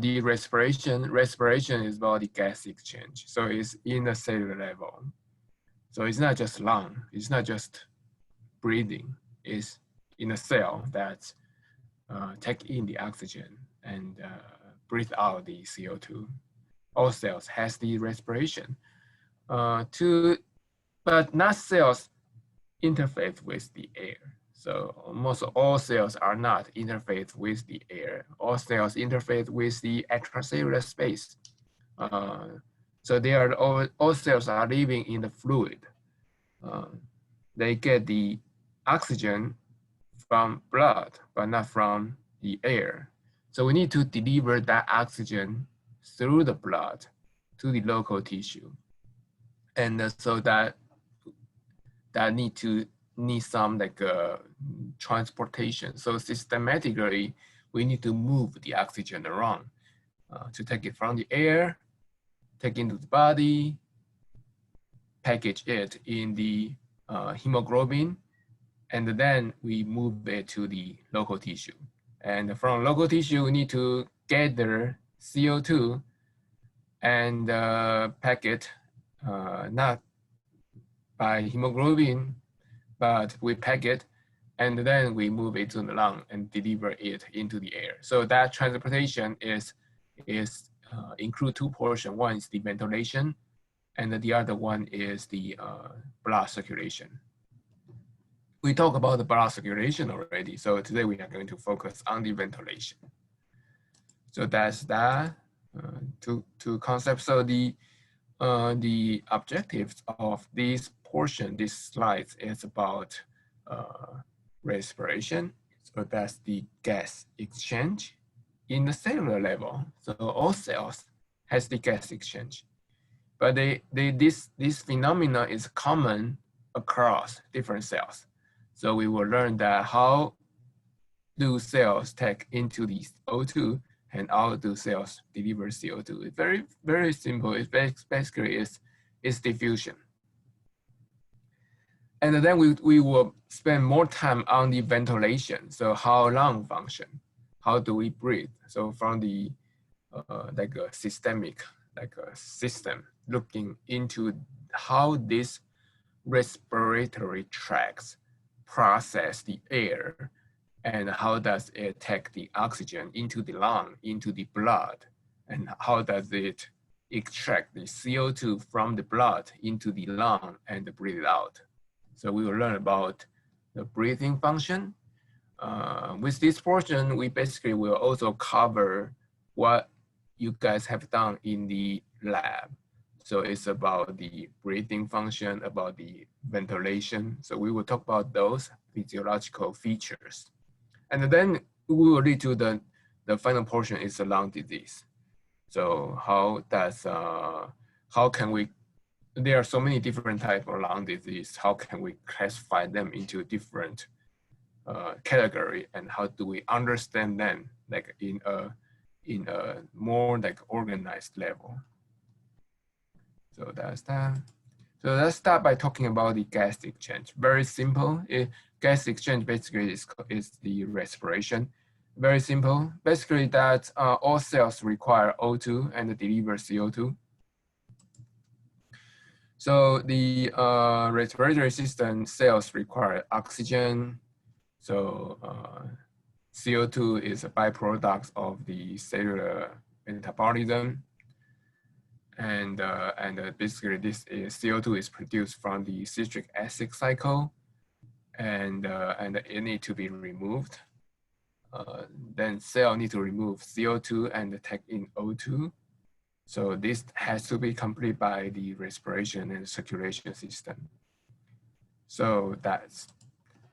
the respiration is about the gas exchange. So it's in the cellular level. So it's not just lung, it's not just breathing, it's in a cell that take in the oxygen and breathe out the CO2. All cells has the respiration. But not cells interface with the air. So almost all cells are not interface with the air. All cells interface with the extracellular space. So they are all cells are living in the fluid. They get the oxygen from blood, but not from the air. So we need to deliver that oxygen through the blood to the local tissue. And so that need some like transportation. So systematically, we need to move the oxygen around to take it from the air, take it into the body, package it in the hemoglobin, and then we move it to the local tissue. And from local tissue, we need to gather CO2 and pack it not by hemoglobin, but we pack it and then we move it to the lung and deliver it into the air. So that transportation is include two portions. One is the ventilation, and the other one is the blood circulation. We talked about the blood circulation already, so today we are going to focus on the ventilation. So that's that two concepts. So the objectives of this portion, this slides, is about respiration. So that's the gas exchange in the cellular level. So all cells has the gas exchange, but this phenomena is common across different cells. So we will learn that how do cells take into the O2 and how do cells deliver CO2. It's very, very simple. It's basically it's diffusion. And then we will spend more time on the ventilation. So how lung function, how do we breathe? So from the like a systemic, like a system, looking into how this respiratory tracts process the air and how does it take the oxygen into the lung, into the blood, and how does it extract the CO2 from the blood into the lung and breathe it out. So we will learn about the breathing function. With this portion, we basically will also cover what you guys have done in the lab. So it's about the breathing function, about the ventilation. So we will talk about those physiological features. And then we will lead to the final portion is the lung disease. So how can we, there are so many different types of lung disease. How can we classify them into different category, and how do we understand them like in a more like organized level? So that's that. So let's start by talking about the gas exchange. Very simple. Gas exchange basically is the respiration. Very simple. Basically that all cells require O2 and deliver CO2. So the respiratory system cells require oxygen. So CO2 is a byproduct of the cellular metabolism. And basically this is CO2 is produced from the citric acid cycle, and it need to be removed. Then cell need to remove CO2 and take in O2. So this has to be completed by the respiration and circulation system. So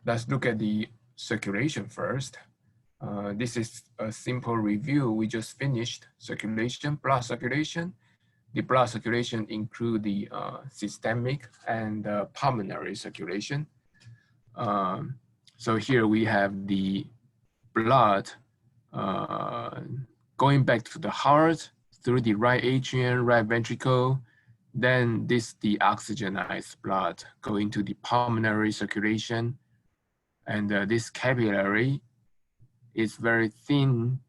let's look at the circulation first. This is a simple review. We just finished circulation, blood circulation. The blood circulation include the systemic and pulmonary circulation. So here we have the blood going back to the heart through the right atrium, right ventricle. Then the oxygenized blood going to the pulmonary circulation. And this capillary is very thin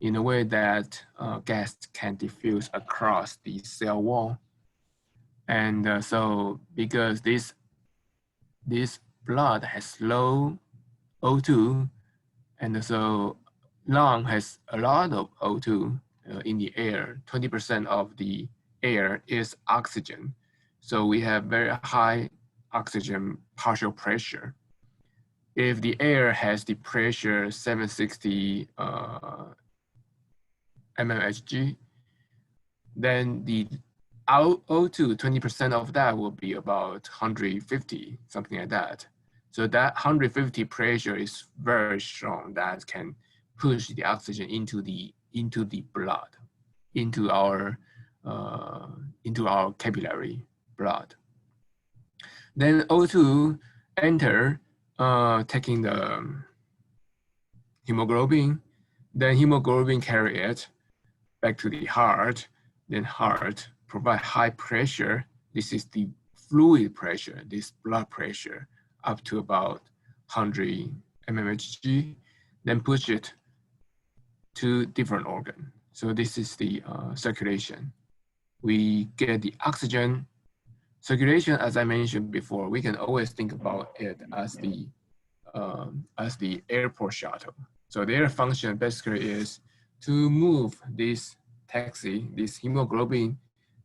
in a way that gas can diffuse across the cell wall. And so because this blood has low O2, and so lung has a lot of O2 in the air. 20% of the air is oxygen. So we have very high oxygen partial pressure. If the air has the pressure 760 mmHg, then the O2, 20% of that will be about 150, something like that. So that 150 pressure is very strong, that can push the oxygen into the blood, into our capillary blood. Then O2 enter, taking the hemoglobin. Then hemoglobin carry it back to the heart. Then heart provide high pressure. This is the fluid pressure, this blood pressure, up to about 100 mmHg. Then push it to different organ. So this is the circulation. We get the oxygen. Circulation, as I mentioned before, we can always think about it as the airport shuttle. So their function basically is to move this taxi, this hemoglobin,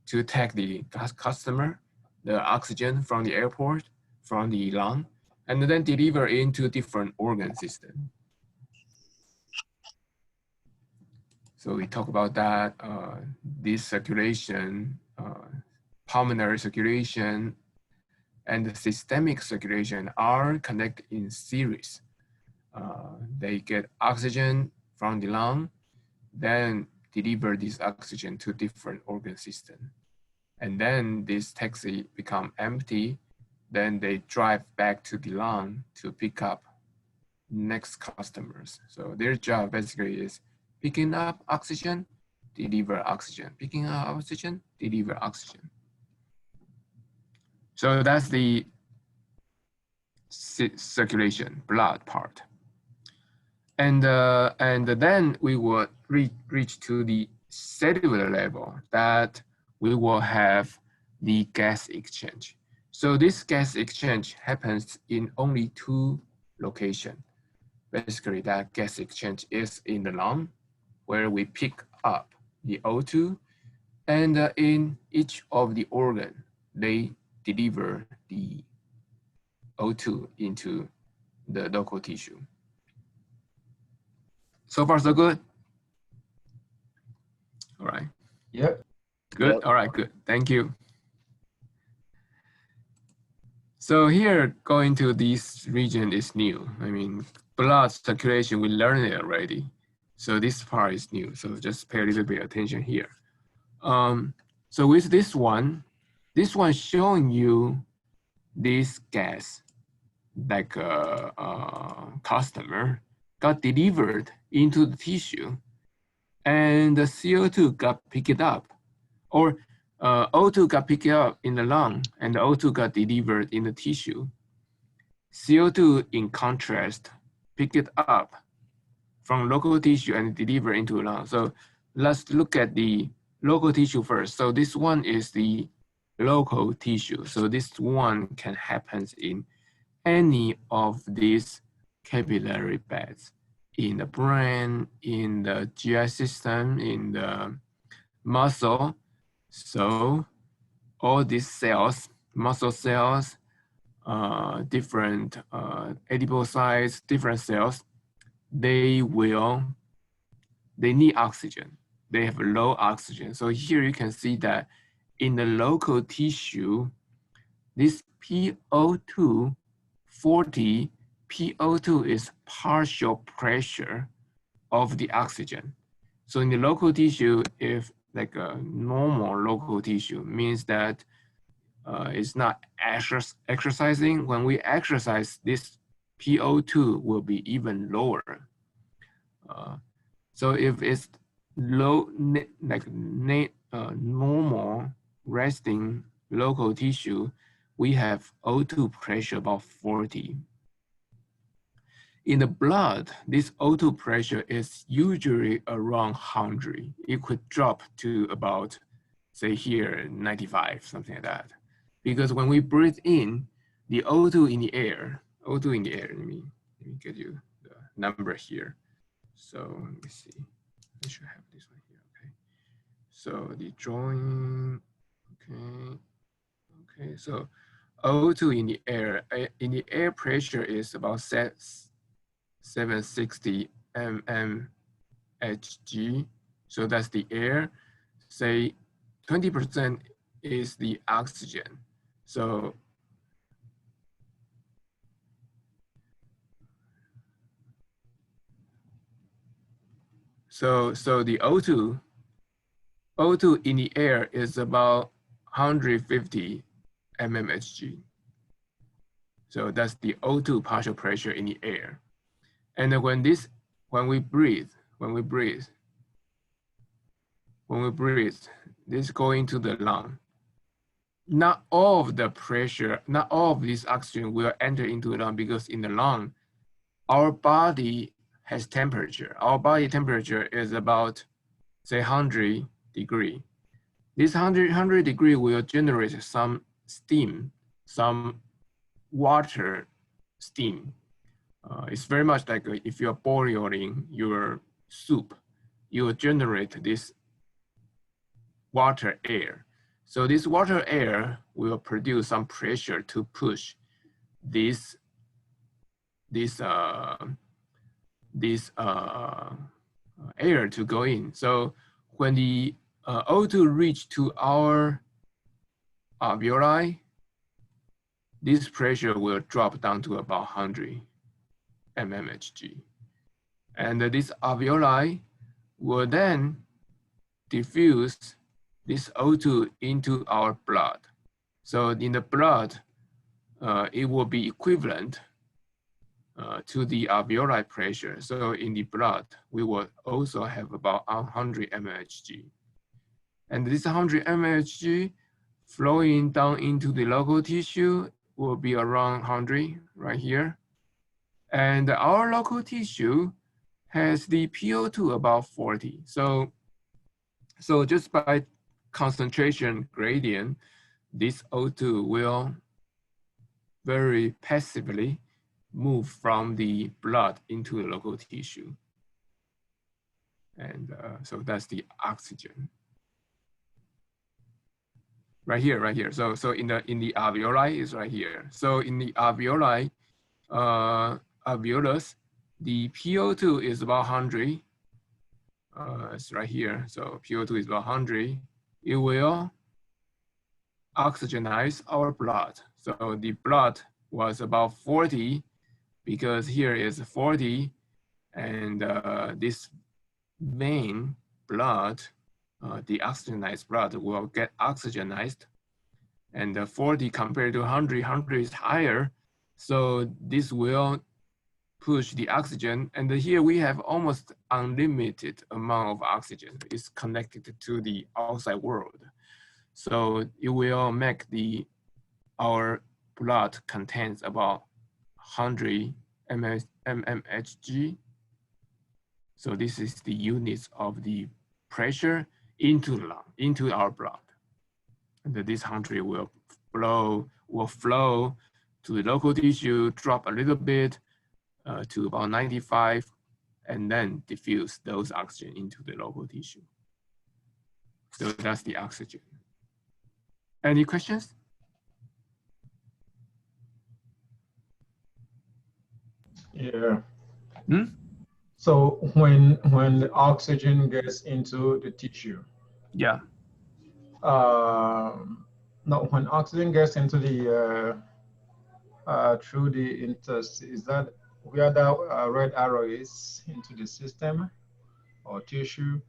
to take the customer, the oxygen from the airport, from the lung, and then deliver into different organ system. So we talk about that, this circulation, pulmonary circulation, and the systemic circulation are connected in series. They get oxygen from the lung, then deliver this oxygen to different organ system. And then this taxi become empty, then they drive back to the lung to pick up next customers. So their job basically is picking up oxygen, deliver oxygen, picking up oxygen, deliver oxygen. So that's the circulation, blood part. And then we will reach to the cellular level, that we will have the gas exchange. So this gas exchange happens in only 2 locations. Basically, that gas exchange is in the lung, where we pick up the O2, and in each of the organ, they deliver the O2 into the local tissue. So far, so good? All right. Yep. Good. Yep. All right, good. Thank you. So here, going to this region is new. I mean, blood circulation, we learned it already. So this part is new. So just pay a little bit attention here. So with this one showing you this gas, like a customer got delivered into the tissue, and the CO2 got picked up, or O2 got picked up in the lung, and the O2 got delivered in the tissue. CO2, in contrast, picked it up from local tissue and delivered into the lung. So let's look at the local tissue first. So this one is the local tissue. So this one can happen in any of these capillary beds, in the brain, in the GI system, in the muscle. So all these cells, muscle cells, different adipocytes, different cells, they need oxygen. They have low oxygen. So here you can see that in the local tissue, this PO2, 40, PO2 is partial pressure of the oxygen. So in the local tissue, if like a normal local tissue, means that it's not exercising. When we exercise, this PO2 will be even lower. So if it's low, like normal resting local tissue, we have O2 pressure about 40. In the blood, this O2 pressure is usually around 100. It could drop to about, say here, 95, something like that. Because when we breathe in, the O2 in the air, O2 in the air, let me get you the number here. So let me see, I should have this one here, okay. So the drawing, okay, so O2 in the air pressure is about 760 mmHg. So that's the air. Say 20% is the oxygen. So the O2 in the air is about 150 mmHg. So that's the O2 partial pressure in the air. And when we breathe, this go into the lung. Not all of the pressure, not all of this oxygen will enter into the lung, because in the lung, our body has temperature. Our body temperature is about, say, 100 degree. This 100 degree will generate some steam, some water steam. It's very much like if you're boiling your soup, you will generate this water air. So this water air will produce some pressure to push this air to go in. So when the O2 reach to our alveoli, this pressure will drop down to about 100 mmHg. And this alveoli will then diffuse this O2 into our blood. So in the blood, it will be equivalent to the alveoli pressure. So in the blood, we will also have about 100 mmHg. And this 100 mmHg flowing down into the local tissue will be around 100 right here. And our local tissue has the PO2 about 40. So just by concentration gradient, this O2 will very passively move from the blood into the local tissue. And so that's the oxygen. Right here. So in the alveoli is right here. So in the alveoli, alveolus, the PO2 is about 100. It's right here. So PO2 is about 100. It will oxygenize our blood. So the blood was about 40, because here is 40, and this vein blood, the oxygenized blood will get oxygenized, and 40 compared to 100 is higher. So this will push the oxygen, and here we have almost unlimited amount of oxygen. It's connected to the outside world. So it will make our blood contains about 100 mmHg. So this is the units of the pressure into the lung, into our blood. And this 100 will flow to the local tissue, drop a little bit to about 95, and then diffuse those oxygen into the local tissue. So that's the oxygen. Any questions? Yeah. So when the oxygen gets into the tissue, yeah. No, when oxygen gets into the through the intestine, is that where the red arrow is into the system or tissue?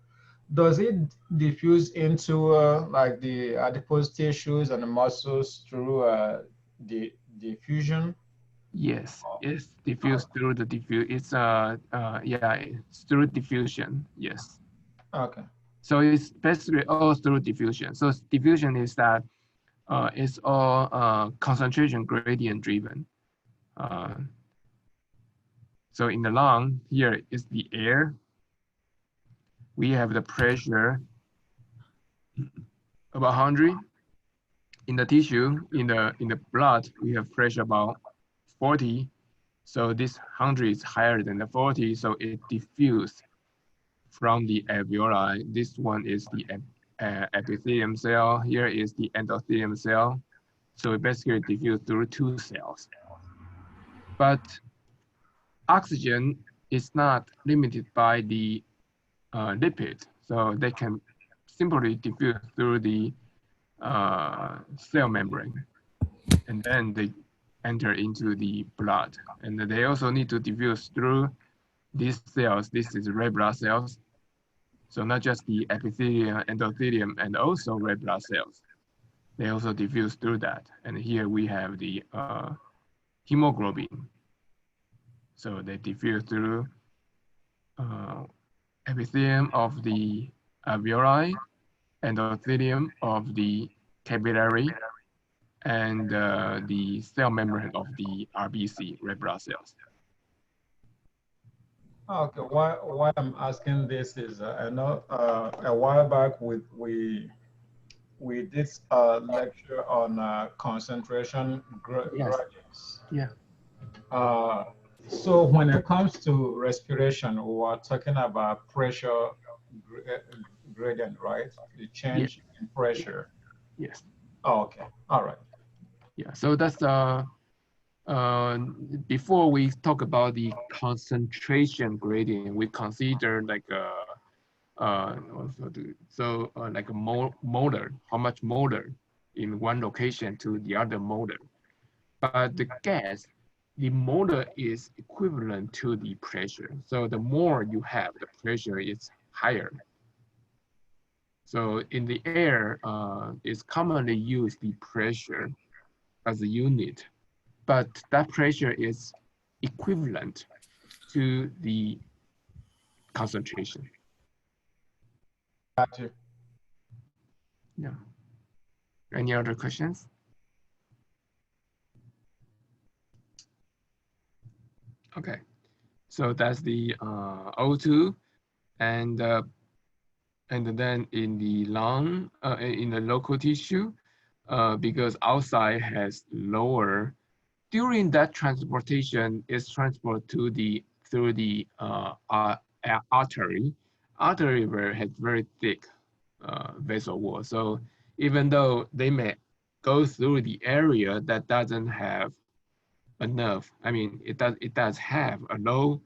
Does it diffuse into like the adipose tissues and the muscles through the diffusion? Yes, it's diffused through the diffuse. It's it's through diffusion. Yes. Okay. So it's basically all through diffusion. So diffusion is that it's all concentration gradient driven. So in the lung, here is the air. We have the pressure about 100. In the tissue, in the blood, we have pressure about 40. So this 100 is higher than the 40, so it diffused from the alveoli. This one is the epithelium cell. Here is the endothelium cell. So it basically diffused through two cells. But oxygen is not limited by the lipid, so they can simply diffuse through the cell membrane, and then they enter into the blood. And they also need to diffuse through these cells. This is red blood cells. So not just the epithelium, endothelium, and also red blood cells. They also diffuse through that. And here we have the hemoglobin. So they diffuse through epithelium of the alveoli, endothelium of the capillary, and the cell membrane of the RBC, red blood cells. Okay, why I'm asking this is I know a while back we did a lecture on concentration gradients. Yeah. So when it comes to respiration, we were talking about pressure gradient, right? The change in pressure. Yes. Oh, okay. All right. Yeah. So that's before we talk about the concentration gradient, we consider like like a molar, how much molar in one location to the other molar. But the gas, the molar is equivalent to the pressure. So the more you have, the pressure is higher. So in the air, it's commonly used the pressure as a unit, but that pressure is equivalent to the concentration. Got you. Yeah. Any other questions? Okay. So that's the O2, and then in the lung, in the local tissue, because outside has lower, during that transportation is transport to the through the artery. Artery has very thick vessel wall. So even though they may go through the area that doesn't have enough, I mean, it does have a low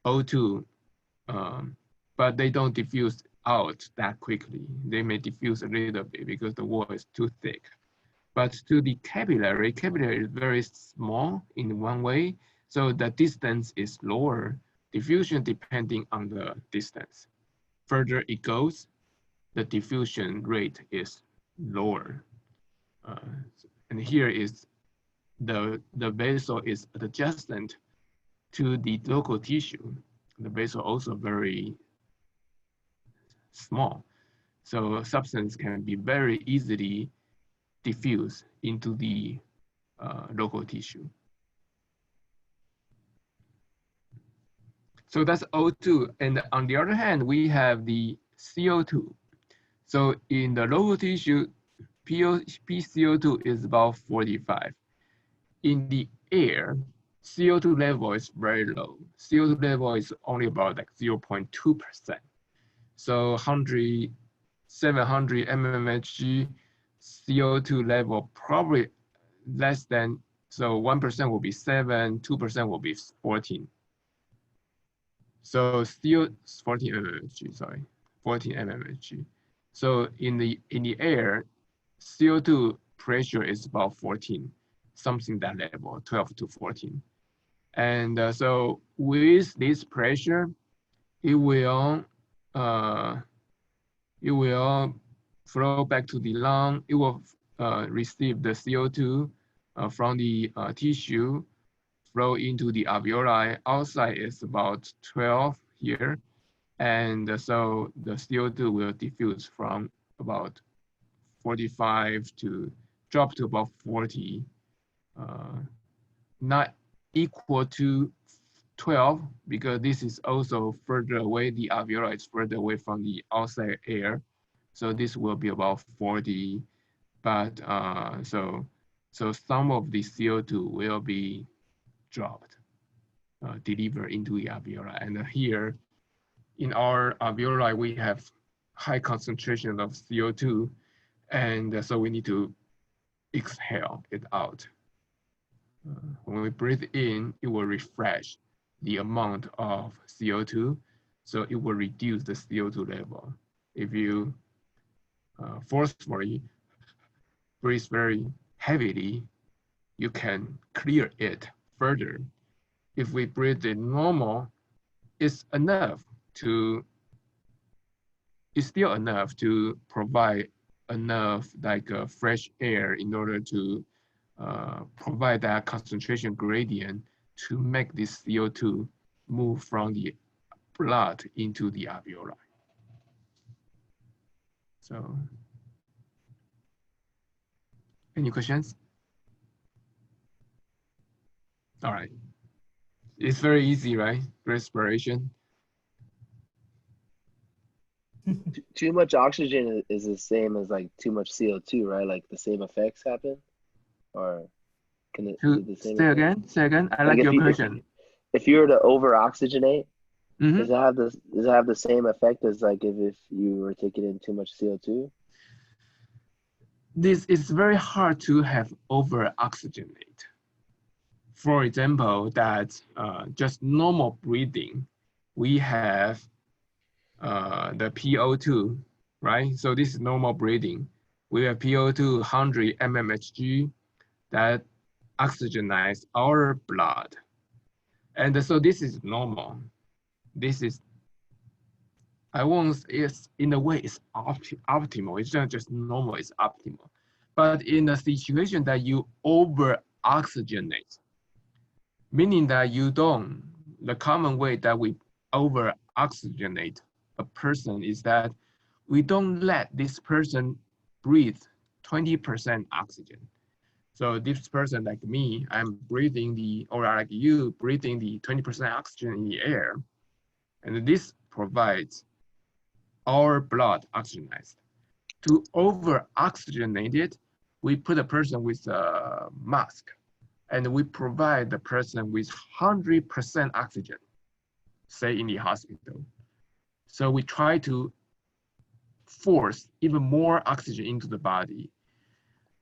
O2, but they don't diffuse out that quickly. They may diffuse a little bit because the wall is too thick. But to the capillary is very small in one way, so the distance is lower, diffusion depending on the distance. Further it goes, the diffusion rate is lower. And here is the vessel is adjacent to the local tissue. The vessel also very small. So substance can be very easily diffused into the local tissue. So that's O2. And on the other hand, we have the CO2. So in the local tissue, PCO2 is about 45. In the air, CO2 level is very low. CO2 level is only about like 0.2%. So 700 mmHg CO2 level probably less than, so 1% will be 7, 2% will be 14. So still 14 mmHg, sorry, 14 mmHg. So in the air, CO2 pressure is about 14, something that level, 12 to 14. And so with this pressure, it will flow back to the lung. It will receive the CO2 from the tissue, flow into the alveoli. Outside is about 12 here. And so the CO2 will diffuse from about 45 to drop to about 40, not equal to 12 because this is also further away. The alveoli is further away from the outside air. So this will be about 40. But so some of the CO2 will be dropped, delivered into the alveoli. And here in our alveoli, we have high concentration of CO2. And so we need to exhale it out. When we breathe in, it will refresh the amount of CO2, so it will reduce the CO2 level. If you forcefully breathe very heavily, you can clear it further. If we breathe in normal, it's still enough to provide enough fresh air in order to provide that concentration gradient to make this CO2 move from the blood into the alveoli. So, any questions? All right. It's very easy, right? Respiration. Too much oxygen is the same as like too much CO2, right? Like the same effects happen, or can it, is it the same? Say again. I like your question. If you were to over oxygenate, Mm-hmm. does it have the same effect as like if you were taking in too much CO2? This is very hard to have over oxygenate. For example, that just normal breathing, we have the PO2, right? So this is normal breathing. We have PO2 100 mmHg that oxygenizes our blood. And so this is normal. This is, I won't, it's in a way it's optimal. It's not just normal, it's optimal. But in a situation that you over oxygenate, meaning that you don't, the common way that we over oxygenate a person is that we don't let this person breathe 20% oxygen. So this person like me, I'm breathing or like you, breathing the 20% oxygen in the air. And this provides our blood oxygenized. To over oxygenate it, we put a person with a mask and we provide the person with 100% oxygen, say in the hospital. So we try to force even more oxygen into the body.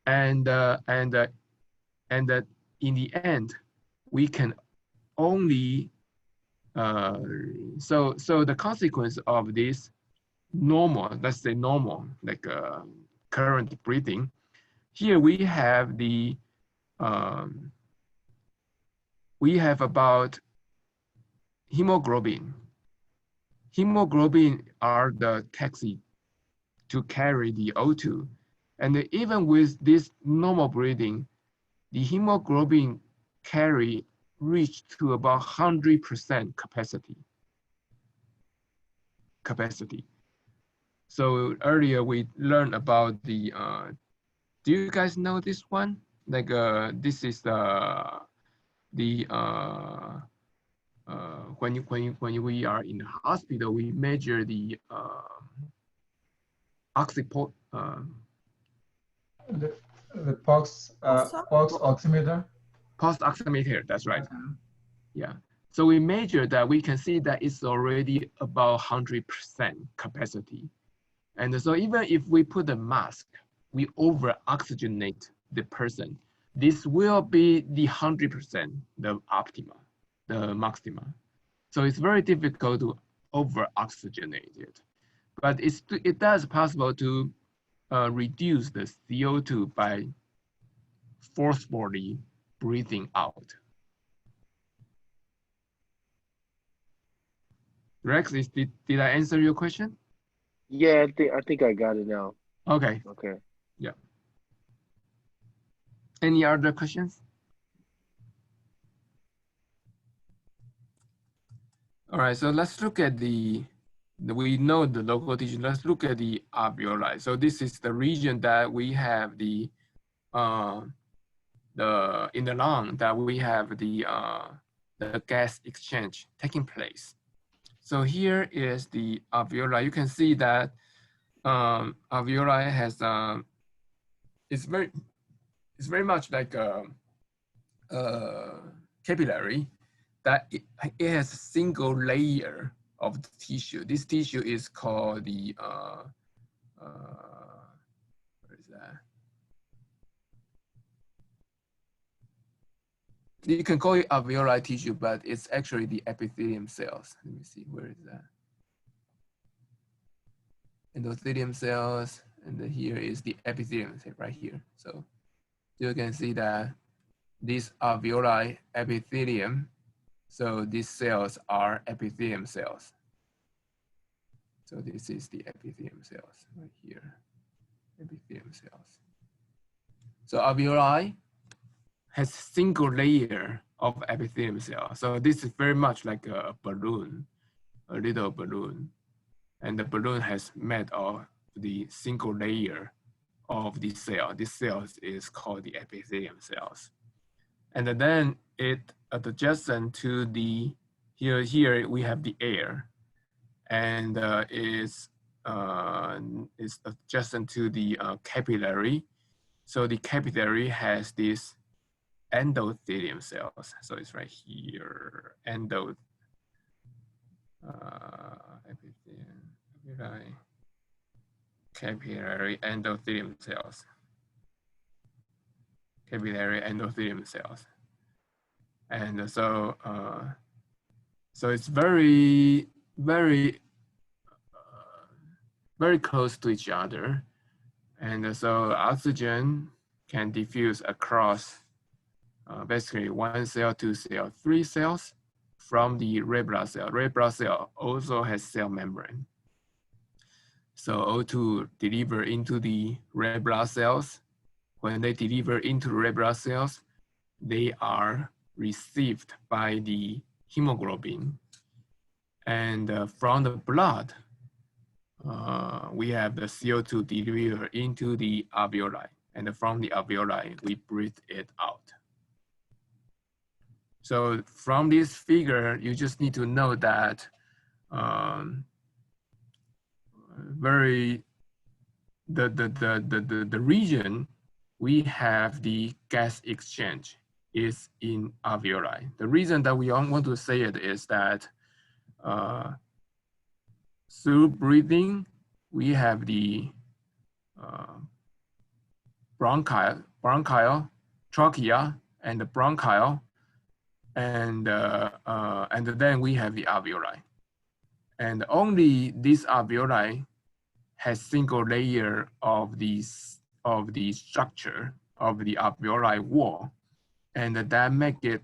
And in the end, we can only, so the consequence of this normal, let's say normal, like current breathing, here we have the, we have about hemoglobin. Hemoglobin are the taxi to carry the O2. And even with this normal breathing, the hemoglobin carry reached to about 100% capacity. So earlier we learned about the, do you guys know this one? Like this is when we are in the hospital, we measure the the pulse oximeter. Pulse oximeter, that's right. Yeah. So we measure that, we can see that it's already about 100% capacity. And so even if we put a mask, we over oxygenate the person, this will be the 100%, the optima, the maxima. So it's very difficult to over oxygenate it. But it does possible to reduce the CO2 by forcefully breathing out. Rex, did I answer your question? Yeah, I think I got it now. Okay. Okay. Yeah. Any other questions? All right, so let's look at we know the local tissue. Let's look at the alveoli. So this is the region that we have in the lung that we have the the gas exchange taking place. So here is the alveoli. You can see that alveoli has it's very much like a capillary that it has a single layer of the tissue. This tissue is called the where is that? You can call it alveoli tissue, but it's actually the epithelium cells. Let me see, where is that? Endothelium cells, and then here is the epithelium right here. So you can see that these alveoli epithelium, so these cells are epithelium cells. So this is the epithelium cells right here, epithelium cells. So alveoli has single layer of epithelium cell. So this is very much like a balloon, a little balloon. And the balloon has made of the single layer of the cell. This cell is called the epithelium cells. And then it adjacent to the, here we have the air, and is adjacent to the capillary. So the capillary has this endothelium cells. So it's right here, capillary endothelium cells. Capillary endothelium cells. And so, so it's very close to each other. And so oxygen can diffuse across basically 1 cell, 2 cell, 3 cells from the red blood cell. Red blood cell also has cell membrane. So O2 deliver into the red blood cells. When they deliver into the red blood cells, they are received by the hemoglobin. And from the blood, we have the CO2 delivered into the alveoli. And from the alveoli, we breathe it out. So from this figure, you just need to know that the region we have the gas exchange is in alveoli. The reason that we want to say it is that through breathing, we have the bronchial, trachea, and the bronchial, and then we have the alveoli. And only this alveoli has single layer of the structure of the alveoli wall, and that make it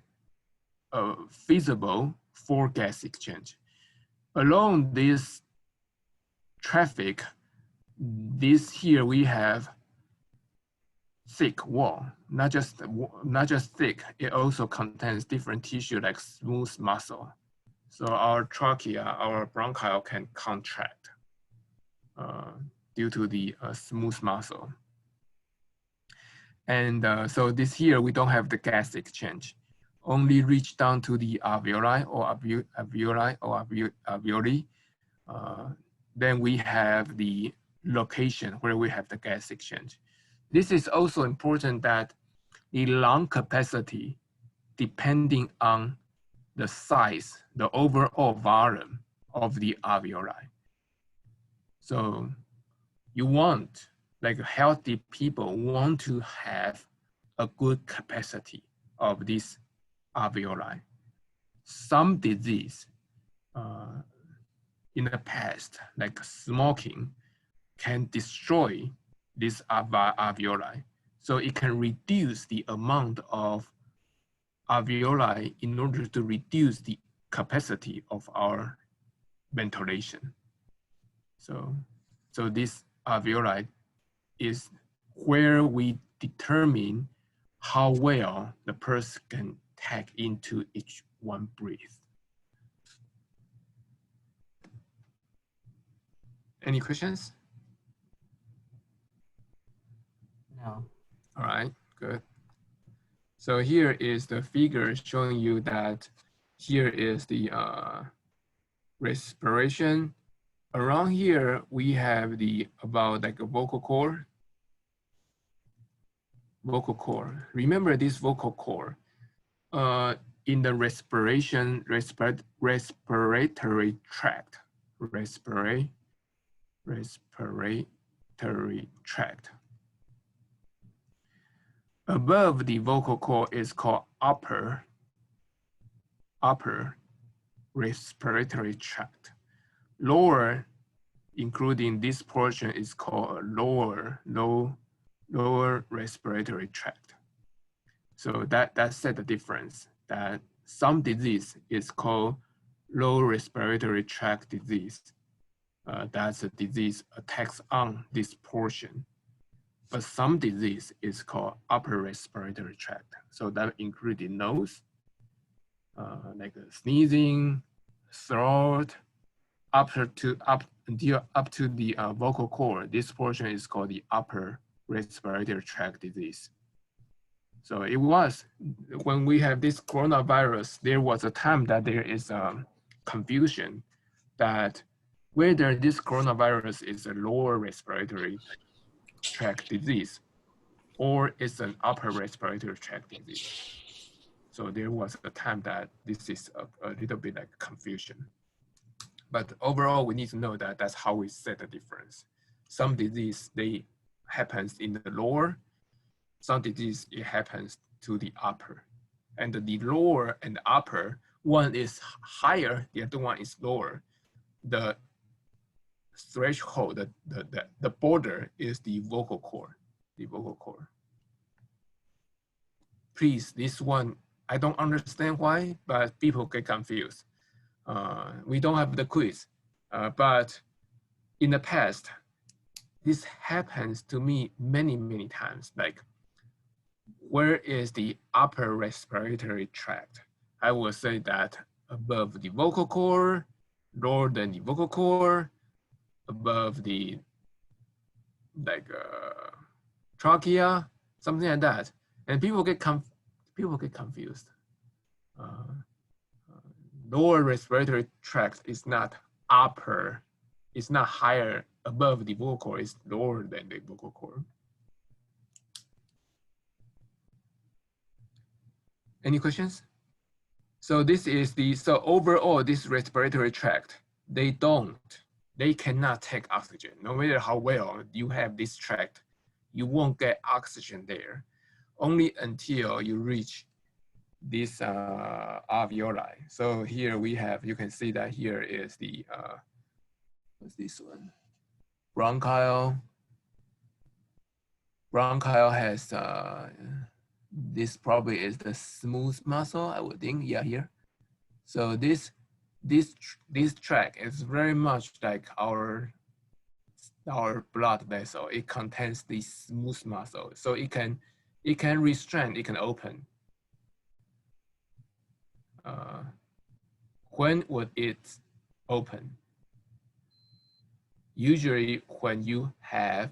feasible for gas exchange. Along this traffic, this here we have thick wall, not just thick, it also contains different tissue like smooth muscle. So our trachea, our bronchial can contract due to the smooth muscle. And so this here, we don't have the gas exchange, only reach down to the alveoli or alveoli. Then we have the location where we have the gas exchange. This is also important that the lung capacity, depending on the size, the overall volume of the alveoli. So you want, like healthy people want to have a good capacity of this alveoli. Some disease in the past, like smoking, can destroy this alveoli. So it can reduce the amount of alveoli in order to reduce the capacity of our ventilation. So this alveoli is where we determine how well the person can take into each one breath. Any questions? No. All right, good. So here is the figure showing you that here is the respiration. Around here, we have the about like a vocal cord. Vocal cord. Remember this vocal cord. In the respiratory tract. Respiratory tract. Above the vocal cord is called upper respiratory tract. Lower, including this portion, is called lower respiratory tract. So that's the difference. That some disease is called low respiratory tract disease. That's a disease attacks on this portion. But some disease is called upper respiratory tract. So that includes the nose, like sneezing, throat, up to the vocal cord. This portion is called the upper respiratory tract disease. So it was, when we have this coronavirus, there was a time that there is confusion that whether this coronavirus is a lower respiratory tract disease or it's an upper respiratory tract disease. So there was a time that this is a little bit like confusion. But overall, we need to know that that's how we set the difference. Some disease, they happens in the lower, some disease, it happens to the upper. And the lower and the upper, one is higher, the other one is lower. The threshold, the border is the vocal cord, Please, this one, I don't understand why, but people get confused. We don't have the quiz, but in the past, this happens to me many times. Like, where is the upper respiratory tract? I will say that above the vocal cord, lower than the vocal cord, above the trachea, something like that, and people get confused. Lower respiratory tract is not upper, it's not higher above the vocal cord, it's lower than the vocal cord. Any questions? So this is so overall, this respiratory tract, they cannot take oxygen. No matter how well you have this tract, you won't get oxygen there. Only until you reach this alveoli. So here we have, you can see that here is the, what's this one? Bronchial. Bronchial has, this probably is the smooth muscle, I would think, yeah, here. So this tract is very much like our blood vessel. It contains the smooth muscle. So it can restrain, it can open. When would it open? Usually when you are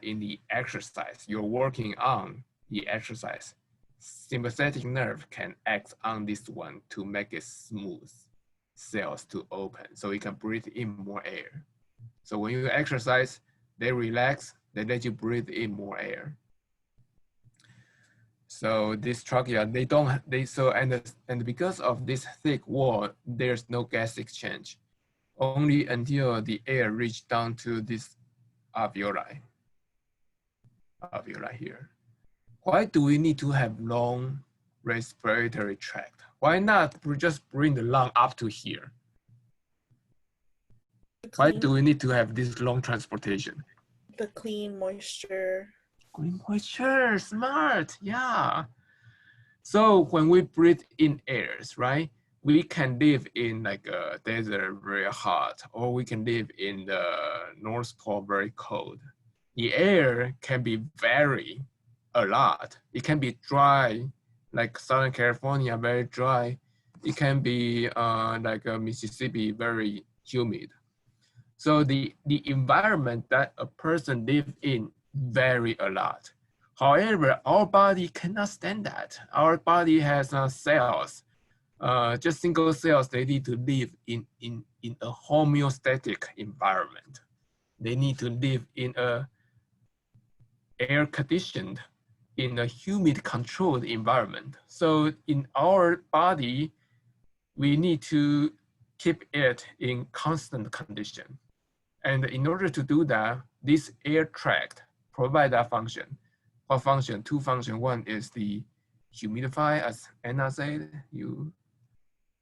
in the exercise, you're working on the exercise. Sympathetic nerve can act on this one to make it smooth cells to open, so you can breathe in more air. So when you exercise, they relax, they let you breathe in more air. So this trachea, and because of this thick wall, there's no gas exchange. Only until the air reaches down to this alveoli here. Why do we need to have long respiratory tract? Why not just bring the lung up to here? Why do we need to have this long transportation? The clean moisture. Clean moisture, smart, yeah. So when we breathe in airs, right? We can live in like a desert, very hot, or we can live in the North Pole, very cold. The air can be vary a lot. It can be dry, like Southern California, very dry. It can be like Mississippi, very humid. So the environment that a person lives in vary a lot. However, our body cannot stand that. Our body has cells. just single cells, they need to live in a homeostatic environment. They need to live in a air conditioned, in a humid controlled environment. So in our body, we need to keep it in constant condition. And in order to do that, this air tract provide that function. What function? Two functions. One is the humidify, as Anna said,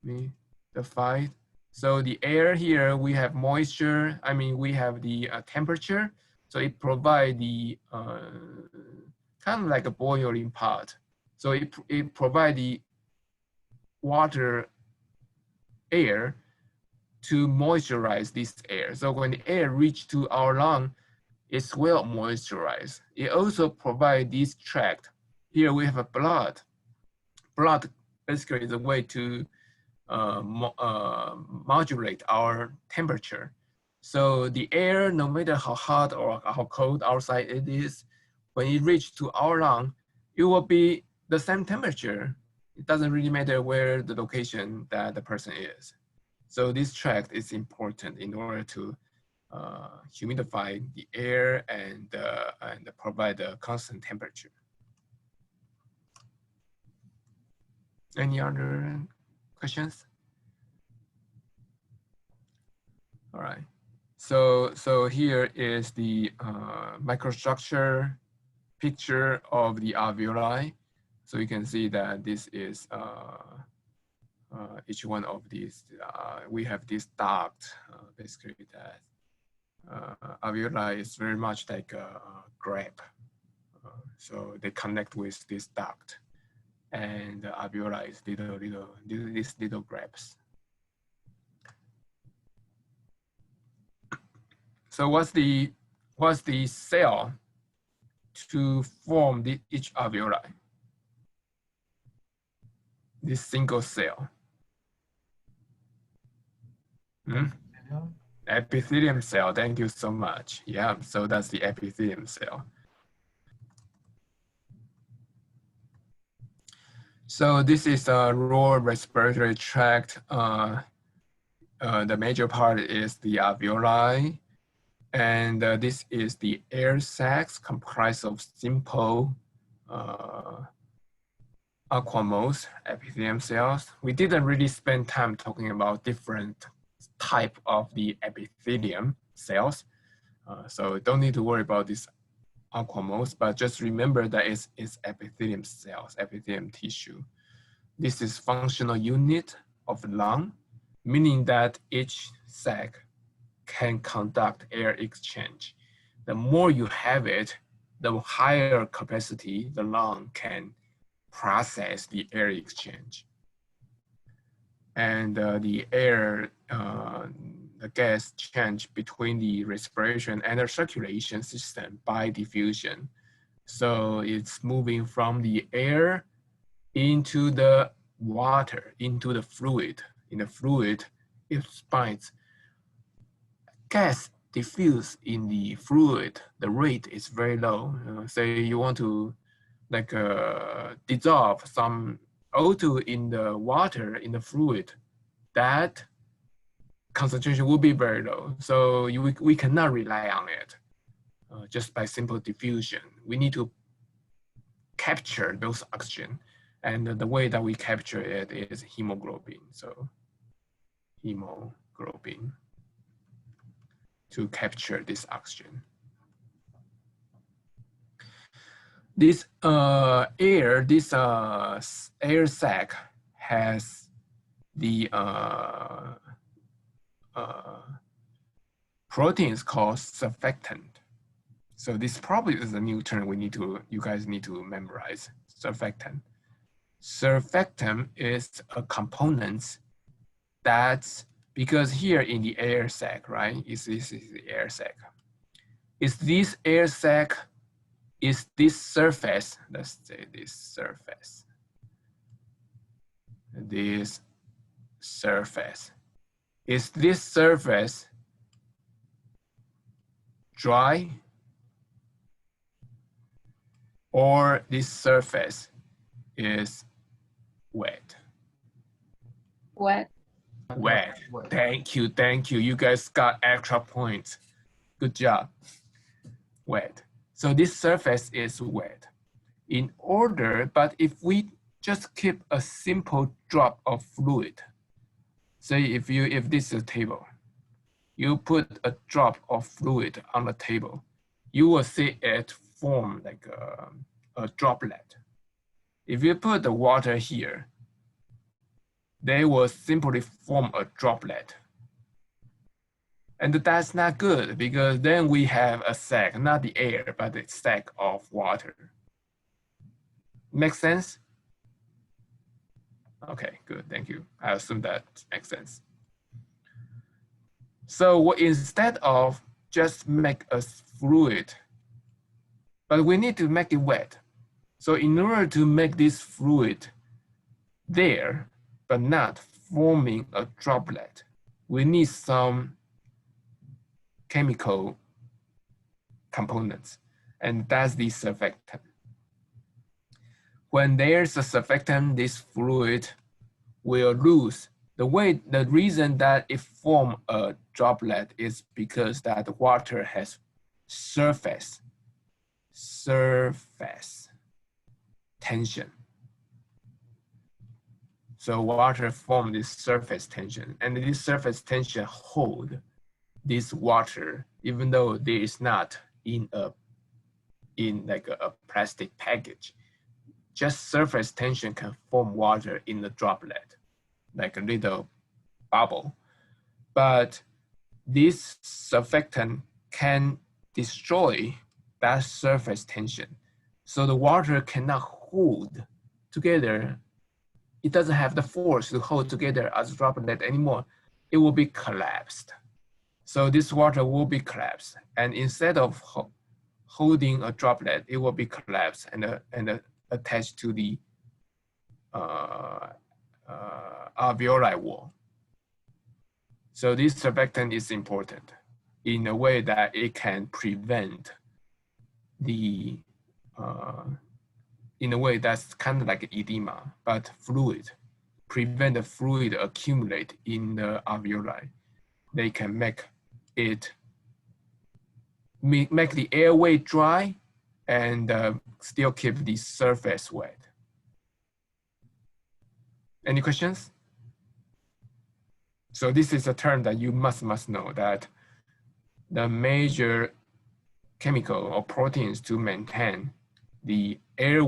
humidify. So the air here, we have moisture. I mean, we have the temperature. So it provides the kind of like a boiling pot. So it provides the water air to moisturize this air. So when the air reach to our lung, it's well moisturized. It also provides this tract. Here we have a blood. Blood basically is a way to modulate our temperature. So the air, no matter how hot or how cold outside it is, when it reaches to our lung, it will be the same temperature. It doesn't really matter where the location that the person is. So this tract is important in order to humidify the air and provide a constant temperature. Any other questions? All right. So here is the microstructure picture of the alveoli. So you can see that this is each one of these. We have this duct, basically that alveoli is very much like a grape. So they connect with this duct, and the alveoli is these little grapes. So what's the cell to form each alveoli? This single cell. Epithelium cell, thank you so much. Yeah, so that's the epithelium cell. So this is a raw respiratory tract. The major part is the alveoli. And this is the air sacs comprised of simple aquamose epithelium cells. We didn't really spend time talking about different type of the epithelium cells. So don't need to worry about this aquamose, but just remember that it's epithelium cells, epithelium tissue. This is functional unit of the lung, meaning that each sac can conduct air exchange. The more you have it, the higher capacity the lung can process the air exchange. And the air, the gas change between the respiration and the circulation system by diffusion. So it's moving from the air into the water, into the fluid. In the fluid, it finds gas diffuse in the fluid. The rate is very low. Say you want to like dissolve some O2 in the water, in the fluid, that concentration will be very low. So we cannot rely on it just by simple diffusion. We need to capture those oxygen. And the way that we capture it is hemoglobin. So hemoglobin to capture this oxygen. This air sac has the proteins called surfactant. So this probably is a new term you guys need to memorize, surfactant. Surfactant is a component that's, because here in the air sac, right? This is the air sac. Is this air sac, is this surface, let's say this surface, is this surface dry, or this surface is wet? Wet. Wet. Thank you, thank you. You guys got extra points. Good job. Wet. So this surface is wet. In order, but if we just keep a simple drop of fluid, say if this is a table, you put a drop of fluid on the table, you will see it form like a droplet. If you put the water here, they will simply form a droplet. And that's not good because then we have a sac, not the air, but a sac of water. Make sense? Okay, good, thank you. I assume that makes sense. So instead of just make a fluid, but we need to make it wet. So in order to make this fluid there, but not forming a droplet, we need some chemical components, and that's the surfactant. When there's a surfactant, this fluid will lose. The reason that it forms a droplet is because that the water has surface tension. So water forms this surface tension, and this surface tension hold this water, even though there is not in like a plastic package. Just surface tension can form water in the droplet, like a little bubble. But this surfactant can destroy that surface tension. So the water cannot hold together. It doesn't have the force to hold together as a droplet anymore. It will be collapsed. So this water will be collapsed. And instead of holding a droplet, it will be collapsed and attached to the alveoli wall. So this surfactant is important in a way that it can prevent the, in a way that's kind of like edema, but fluid, prevent the fluid accumulate in the alveoli. They can make the airway dry and still keep the surface wet. Any questions? So this is a term that you must know, that the major chemical or proteins to maintain the air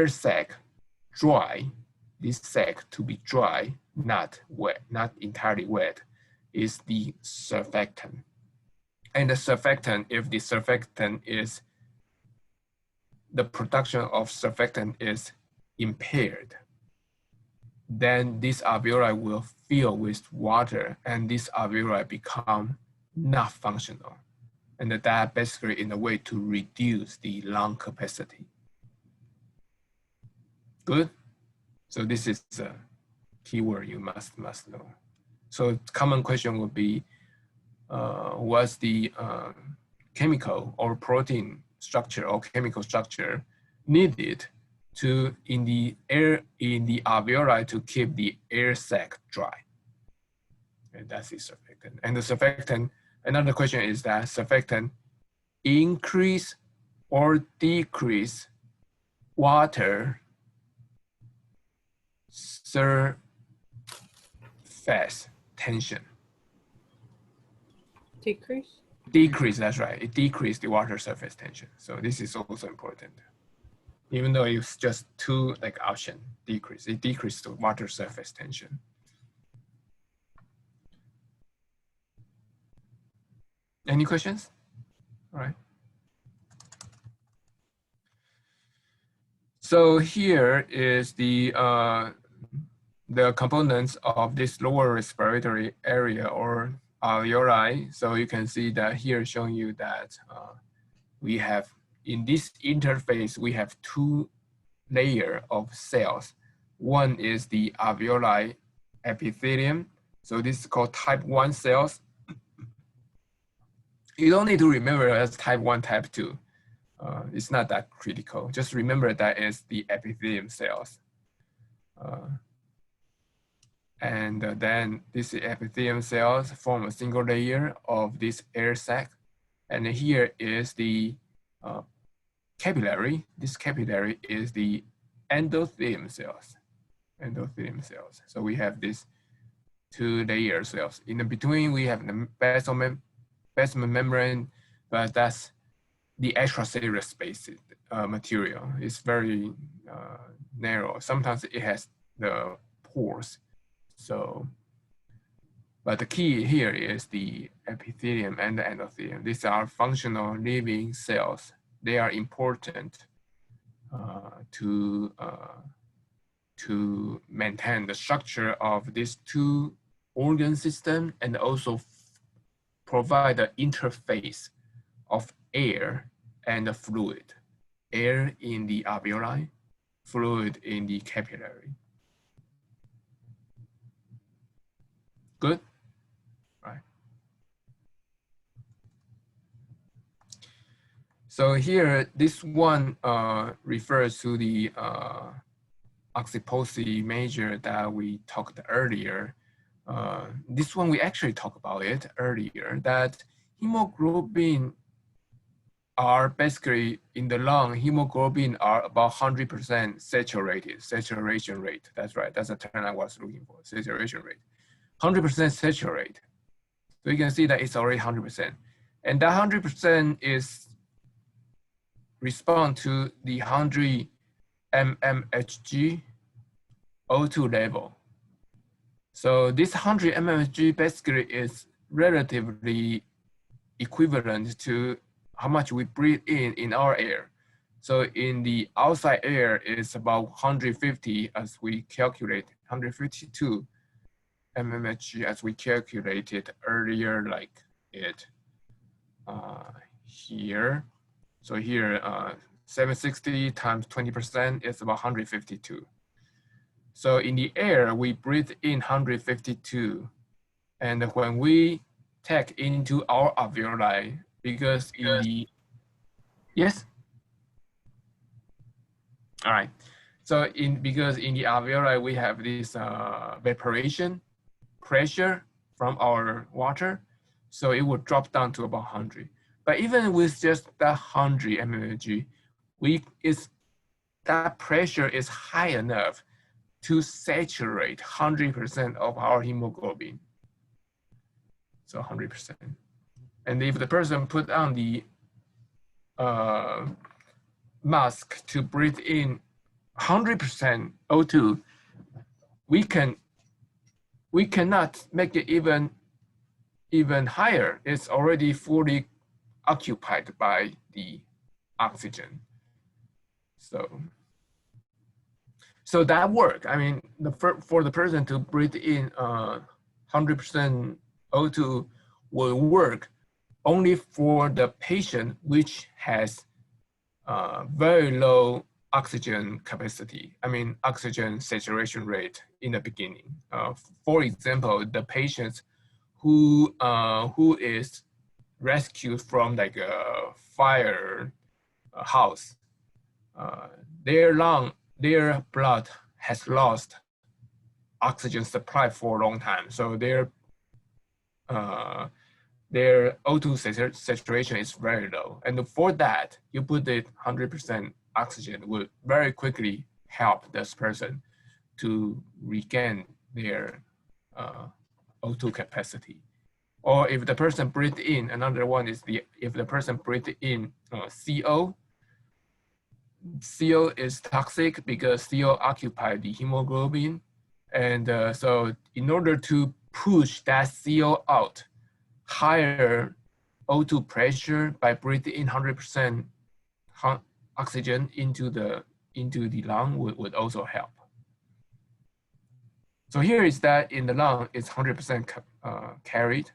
sac dry, this sac to be dry, not wet, not entirely wet, is the surfactant. And the surfactant, if the surfactant is, the production of surfactant is impaired, then this alveoli will fill with water and this alveoli become not functional. And that basically in a way to reduce the lung capacity. Good? So this is a keyword you must know. So common question would be, what's the chemical or protein structure or chemical structure needed to in the alveoli to keep the air sac dry? And that's the surfactant. And the surfactant, another question is that surfactant increase or decrease water surface tension. Decrease? Decrease, that's right. It decreased the water surface tension. So this is also important. Even though it's just two like option, decrease. It decreased the water surface tension. Any questions? All right. So here is the components of this lower respiratory area or alveoli. So you can see that here showing you that we have, in this interface, we have two layers of cells. One is the alveoli epithelium. So this is called type 1 cells. You don't need to remember as type 1, type 2. It's not that critical. Just remember that it's the epithelium cells. And then these epithelium cells form a single layer of this air sac. And here is the capillary. This capillary is the endothelium cells. Endothelium cells. So we have these two layer cells. In the between, we have the basement membrane, but that's the extracellular space material. It's very narrow. Sometimes it has the pores. So, but the key here is the epithelium and the endothelium. These are functional living cells. They are important to maintain the structure of these two organ system and also provide an interface of air and the fluid. Air in the alveoli, fluid in the capillary. Good? Right. So here, this one refers to the oxypocity measure that we talked earlier. This one, we actually talked about it earlier, that hemoglobin are basically in the lung, hemoglobin are about 100% saturated, saturation rate. That's right, that's the term I was looking for, saturation rate. 100% saturated. So you can see that it's already 100%. And that 100% is respond to the 100 mmHg O2 level. So this 100 mmHg basically is relatively equivalent to how much we breathe in our air. So in the outside air, it's about 150 as we calculate, 152 mmHg as we calculated earlier, like it here. So here, 760 times 20% is about 152. So in the air, we breathe in 152. And when we take into our alveoli, because in the, yes? All right. So because in the alveoli, we have this evaporation pressure from our water. So it would drop down to about 100. But even with just that 100 mmHg, that pressure is high enough to saturate 100% of our hemoglobin. So 100%. And if the person put on the mask to breathe in 100% O2, we cannot make it even higher. It's already fully occupied by the oxygen. So that work. I mean, for the person to breathe in 100% O2 will work only for the patient which has very low oxygen capacity. I mean, oxygen saturation rate in the beginning. For example, the patients who is rescued from like a fire house, their blood has lost oxygen supply for a long time. So their O2 saturation is very low. And for that, you put it 100% oxygen will very quickly help this person to regain their O2 capacity. Or if the person breathed in, another one is if the person breathed in CO. CO is toxic because CO occupies the hemoglobin. And so in order to push that CO out, higher O2 pressure by breathing in 100% oxygen into the lung would also help. So here is that in the lung, it's 100% carried,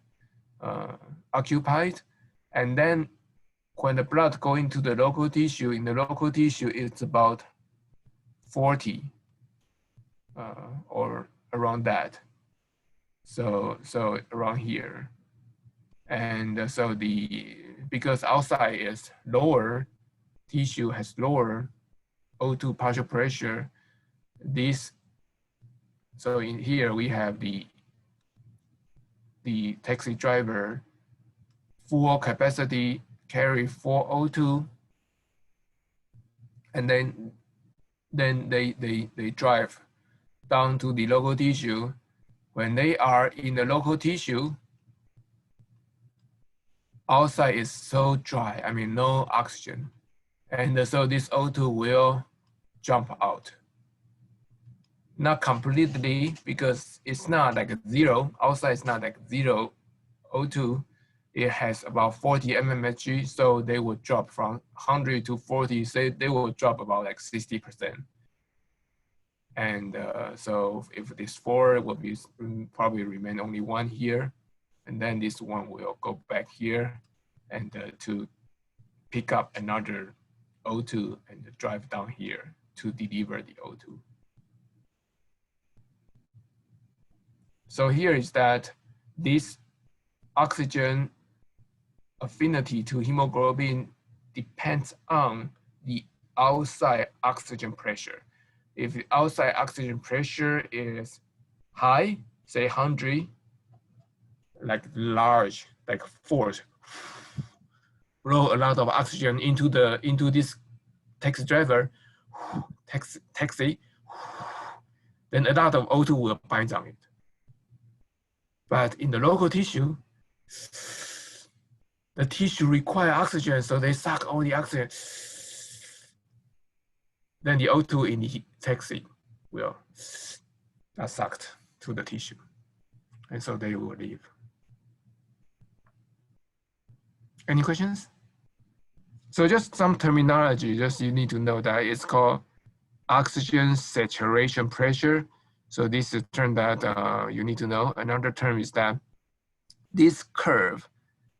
occupied. And then when the blood go into the local tissue, in the local tissue, it's about 40 or around that. So around here. And so because outside is lower, tissue has lower O2 partial pressure, this So in here we have the taxi driver full capacity carry 4 O2, and then they drive down to the local tissue. When they are in the local tissue, outside is so dry, I mean no oxygen, and so this O2 will jump out. Not completely, because it's not like zero. Outside is not like zero O2. It has about 40 mmHg, so they will drop from 100 to 40. Say they will drop about like 60%. And so if this 4 will be probably remain only 1 here, and then this one will go back here, and to pick up another O2 and drive down here to deliver the O2. So here is that this oxygen affinity to hemoglobin depends on the outside oxygen pressure. If the outside oxygen pressure is high, say 100, like large, like force, blow a lot of oxygen into this taxi driver, taxi, then a lot of O2 will bind on it. But in the local tissue, the tissue require oxygen, so they suck all the oxygen. Then the O2 in the taxi will not sucked to the tissue, and so they will leave. Any questions? So just some terminology, just you need to know that it's called oxygen saturation pressure. So this is a term that you need to know. Another term is that this curve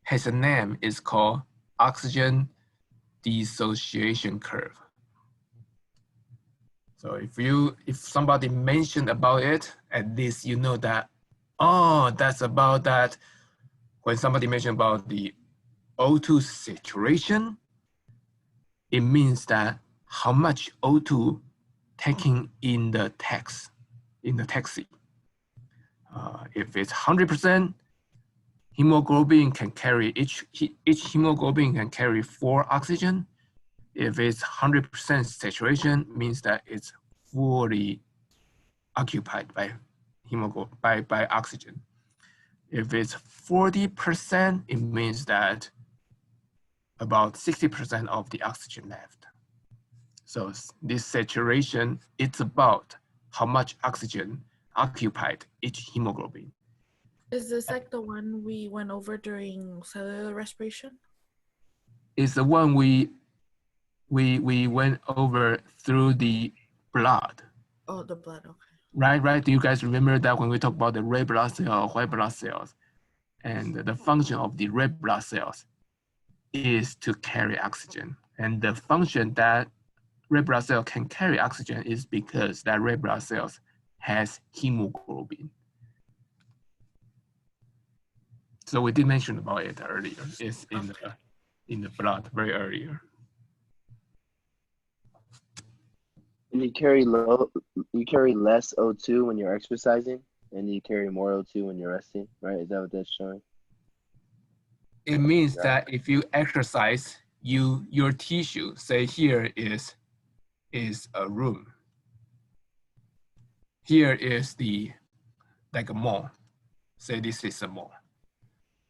has a name. It's called oxygen dissociation curve. So if somebody mentioned about it, at least you know that, oh, that's about that. When somebody mentioned about the O2 saturation, it means that how much O2 taking in the taxi. If it's 100%, hemoglobin can carry, each hemoglobin can carry 4 oxygen. If it's 100% saturation, means that it's fully occupied by hemoglobin, by oxygen. If it's 40%, it means that about 60% of the oxygen left. So this saturation, it's about how much oxygen occupied each hemoglobin. Is this like the one we went over during cellular respiration? It's the one we went over through the blood. Oh, the blood, okay. Right. Do you guys remember that when we talk about the red blood cell, white blood cells, and the function of the red blood cells is to carry oxygen. And the function that red blood cell can carry oxygen is because that red blood cells has hemoglobin. So we did mention about it earlier. It's in the blood very earlier. And you carry less O2 when you're exercising, and you carry more O2 when you're resting, right? Is that what that's showing? It means that if you exercise, your tissue, say here is a room. Here is like a mall. Say this is a mall.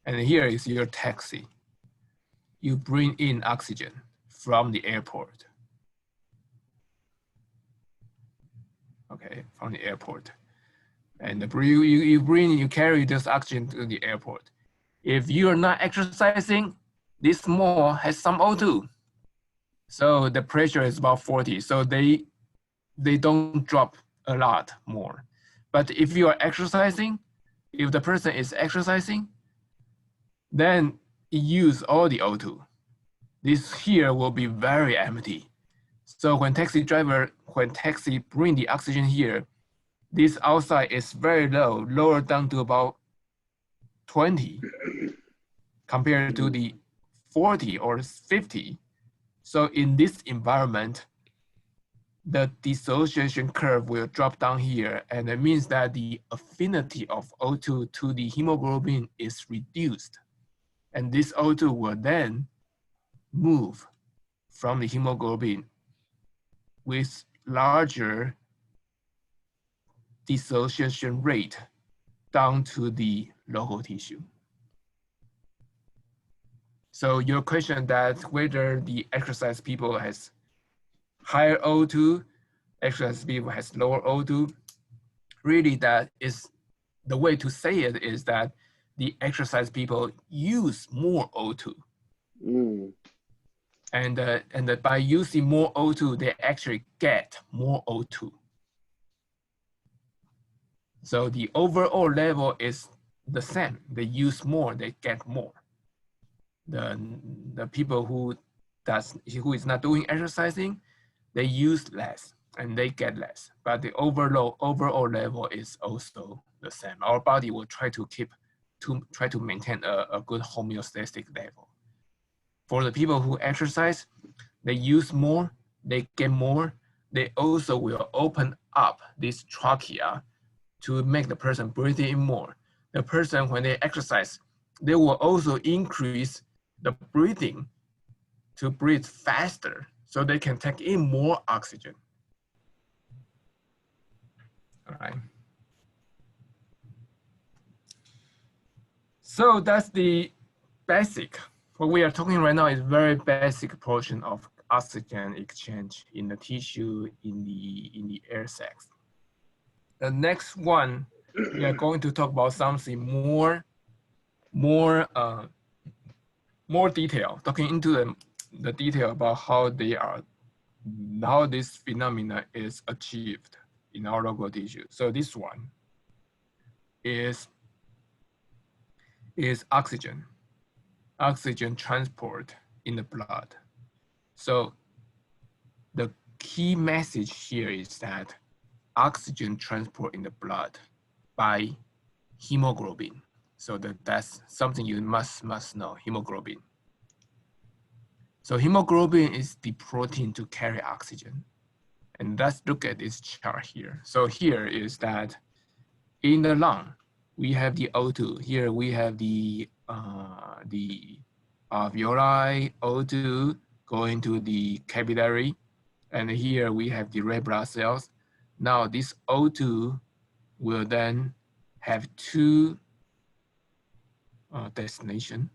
And here is your taxi. You bring in oxygen from the airport. Okay, from the airport. And you carry this oxygen to the airport. If you're not exercising, this mall has some O2. So the pressure is about 40. So they don't drop a lot more. But if you are exercising, if the person is exercising, then it use all the O2. This here will be very empty. So when taxi bring the oxygen here, this outside is very low, lower down to about 20 compared to the 40 or 50. So in this environment, the dissociation curve will drop down here, and it means that the affinity of O2 to the hemoglobin is reduced. And this O2 will then move from the hemoglobin with larger dissociation rate down to the local tissue. So your question that whether the exercise people has higher O2, exercise people has lower O2, really that is, the way to say it is that the exercise people use more O2. And by using more O2, they actually get more O2. So the overall level is the same. They use more, they get more. The people who is not doing exercising, they use less and they get less. But the overall level is also the same. Our body will try to maintain a good homeostatic level. For the people who exercise, they use more, they get more. They also will open up this trachea to make the person breathe in more. The person, when they exercise, they will also increase the breathing to breathe faster so they can take in more oxygen. All right. So that's the basic. What we are talking right now is very basic portion of oxygen exchange in the tissue, in the air sacs. The next one, we are going to talk about something more detail, talking into the detail about how this phenomena is achieved in our local tissue. So this one is oxygen transport in the blood. So the key message here is that oxygen transport in the blood by hemoglobin. So that's something you must know, hemoglobin. So hemoglobin is the protein to carry oxygen. And let's look at this chart here. So here is that in the lung, we have the O2. Here we have the alveoli O2 going to the capillary. And here we have the red blood cells. Now this O2 will then have two destinations.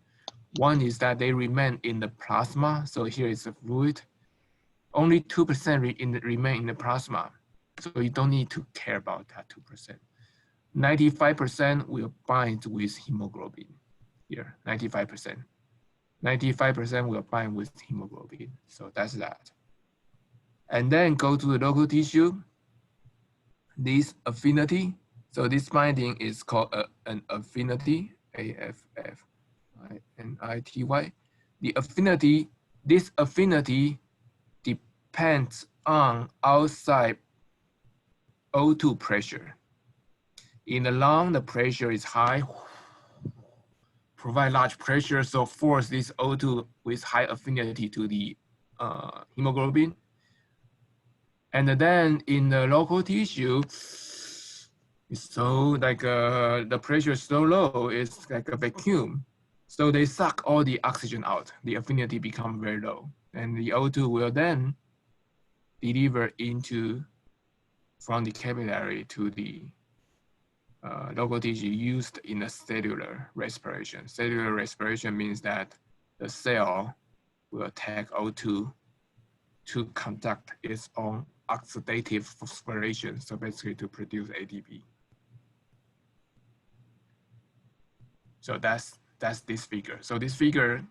One is that they remain in the plasma. So here is a fluid. Only 2% remain in the plasma. So you don't need to care about that 2%. 95% will bind with hemoglobin. Here, 95%. 95% will bind with hemoglobin. So that's that. And then go to the local tissue. This affinity. So this binding is called an affinity, AFFINITY. The affinity, this affinity depends on outside O2 pressure. In the lung, the pressure is high, provide large pressure, so force this O2 with high affinity to the hemoglobin. And then in the local tissue, it's so like the pressure is so low, it's like a vacuum. So they suck all the oxygen out. The affinity becomes very low. And the O2 will then deliver from the capillary to the local tissue used in the cellular respiration. Cellular respiration means that the cell will take O2 to conduct its own oxidative phosphorylation, so basically to produce ATP. So that's this figure. So this figure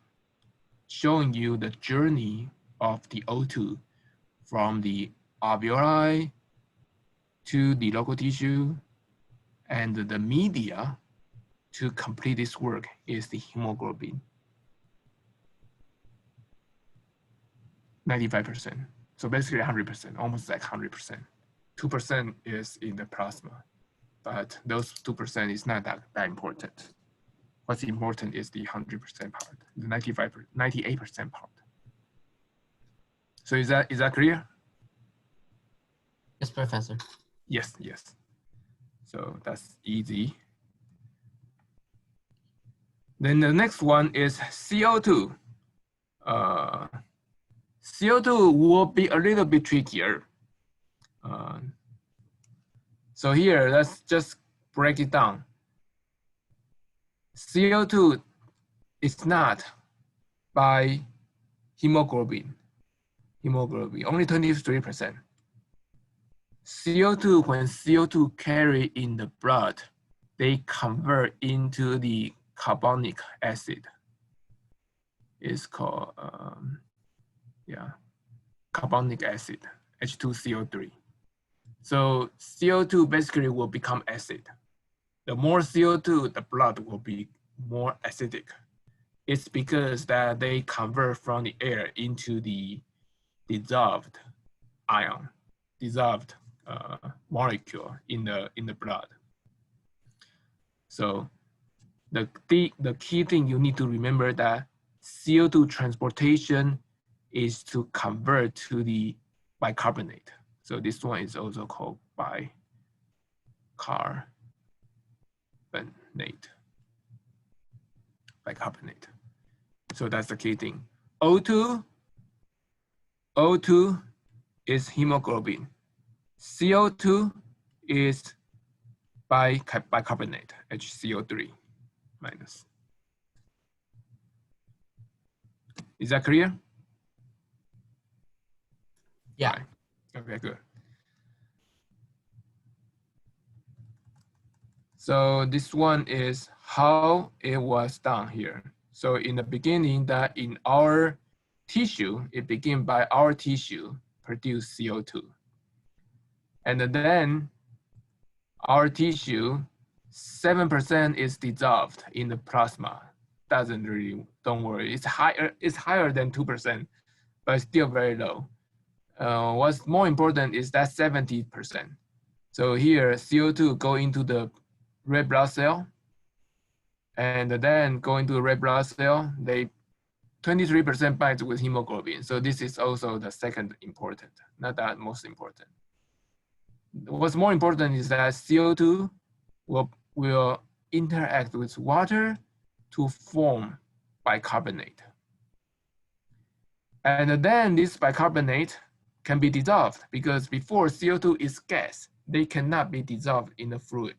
showing you the journey of the O2 from the alveoli to the local tissue, and the media to complete this work is the hemoglobin. 95%. So basically 100%, almost like 100%. 2% is in the plasma, but those 2% is not that important. What's important is the 100% part, the 98% part. So is that clear? Yes, Professor. Yes, yes. So that's easy. Then the next one is CO2. CO2 will be a little bit trickier. So here, let's just break it down. CO2 is not by hemoglobin, only 23%. CO2, when CO2 carry in the blood, they convert into the carbonic acid. It's called, carbonic acid, H2CO3. So CO2 basically will become acid. The more CO2, the blood will be more acidic. It's because that they convert from the air into the dissolved ion, dissolved molecule in the blood. So the key thing you need to remember that CO2 transportation is to convert to the bicarbonate. So this one is also called bicarbonate. So that's the key thing. O2 is hemoglobin. CO2 is bicarbonate, HCO3 minus. Is that clear? Yeah. Right. Okay, good. So this one is how it was done here. So in the beginning, that in our tissue, it began by our tissue produce CO2. And then our tissue, 7% is dissolved in the plasma. Don't worry, it's higher than 2%, but it's still very low. What's more important is that 70%. So here, CO2 go into the red blood cell, and then going to the red blood cell, they 23% binds with hemoglobin. So this is also the second important, not that most important. What's more important is that CO2 will interact with water to form bicarbonate. And then this bicarbonate can be dissolved because before CO2 is gas, they cannot be dissolved in the fluid.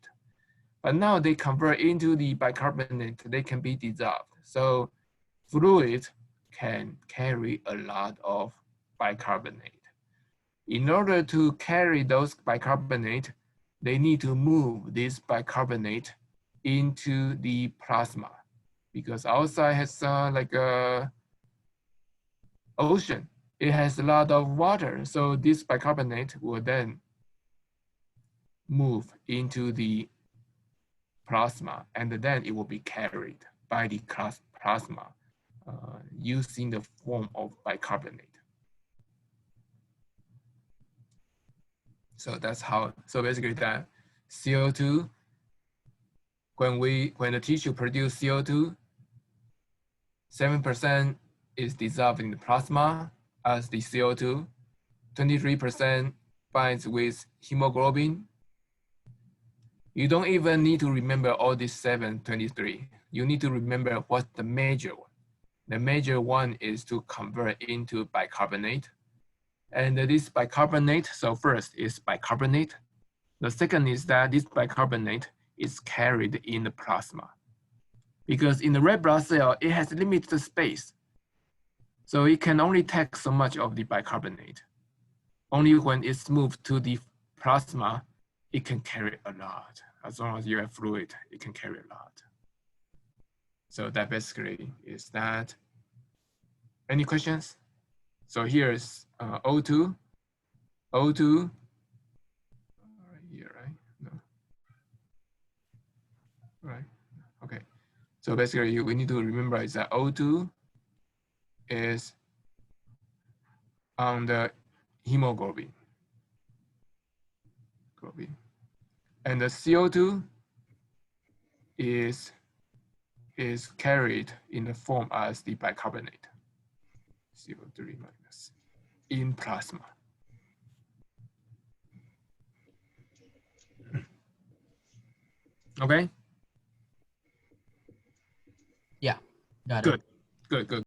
But now they convert into the bicarbonate, they can be dissolved. So fluid can carry a lot of bicarbonate. In order to carry those bicarbonate, they need to move this bicarbonate into the plasma because outside has like a ocean. It has a lot of water. So this bicarbonate will then move into the plasma, and then it will be carried by the plasma using the form of bicarbonate. So that's how, so basically that CO2, when the tissue produce CO2, 7% is dissolved in the plasma as the CO2, 23% binds with hemoglobin. You don't even need to remember all these 723. You need to remember what's the major one. The major one is to convert into bicarbonate. And this bicarbonate, so first is bicarbonate. The second is that this bicarbonate is carried in the plasma. Because in the red blood cell, it has limited space. So it can only take so much of the bicarbonate. Only when it's moved to the plasma, it can carry a lot. As long as you have fluid, it can carry a lot. So that basically is that. Any questions? So here's O2. O2, right here, right? No. Right, okay. So basically we need to remember is that O2 is on the hemoglobin. And the CO2 is carried in the form as the bicarbonate, CO3 minus, in plasma. Okay, Yeah. Got it. good, good, good.